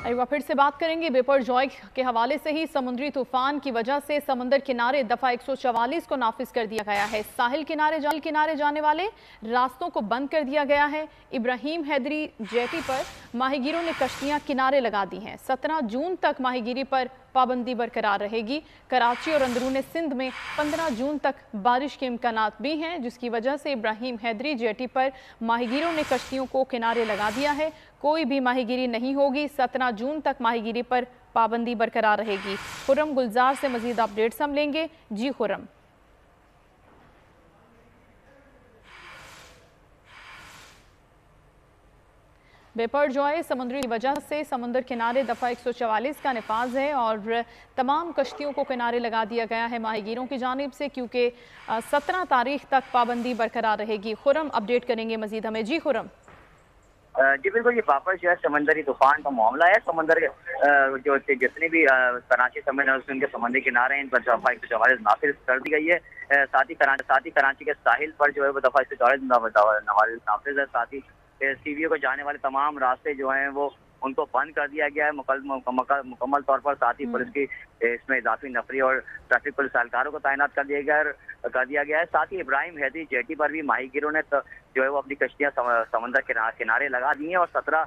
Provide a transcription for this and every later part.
एक बार फिर से बात करेंगे बिपरजॉय के हवाले से ही। समुद्री तूफान की वजह से समंदर किनारे दफा 144 को नाफिज कर दिया गया है। साहिल किनारे जाने वाले रास्तों को बंद कर दिया गया है। इब्राहिम हैदरी जेटी पर माहीगीरों ने कश्तियां किनारे लगा दी हैं। 17 जून तक माहीगीरी पर पाबंदी बरकरार रहेगी। कराची और अंदरूनी सिंध में 15 जून तक बारिश के इम्कानात भी हैं, जिसकी वजह से इब्राहिम हैदरी जेटी पर माहीगीरों ने कश्तियों को किनारे लगा दिया है। कोई भी माहीगीरी नहीं होगी। 17 जून तक माहीगीरी पर पाबंदी बरकरार रहेगी। खुर्रम गुलजार से मजीद अपडेट्स हम लेंगे। जी खुर्रम। बिपरजॉय समुद्री की वजह से समंदर किनारे दफ़ा 144 का नफाज है और तमाम कश्तियों को किनारे लगा दिया गया है माहीगीरों की जानिब से, क्योंकि 17 तारीख तक पाबंदी बरकरार रहेगी। खुर्रम अपडेट करेंगे मजीद हमें। जी खुर्रम। जी बिल्कुल, ये वापस जो है समंदरी तूफान का मामला है। समंदर के जो जितने भी कराची समेत उनके समंदरी किनारे हैं, इन पर दफा 144 नाफिज कर दी गई है। साथ ही कराची के साहिल पर जो है वो दफा 144 नाफिज है। साथ ही सीवीओ को जाने वाले तमाम रास्ते जो हैं वो उनको बंद कर दिया गया है मुकम्मल तौर पर। साथ ही पुलिस की इसमें इजाफी नफरी और ट्रैफिक पुलिस एहलकारों को तैनात कर दिया गया है। साथ ही इब्राहिम हैदरी जेटी पर भी माहीगीरों ने जो है वो अपनी कश्तियां समंदर किनारे लगा दी हैं और 17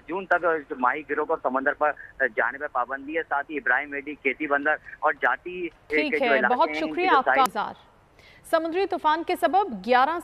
जून तक माहीगीरों को समंदर पर जाने पर पाबंदी है। साथ ही इब्राहिम हैदरी खेती बंदर और जाटी ठीक है, बहुत शुक्रिया आपका। समुद्री तूफान के सबब 11 से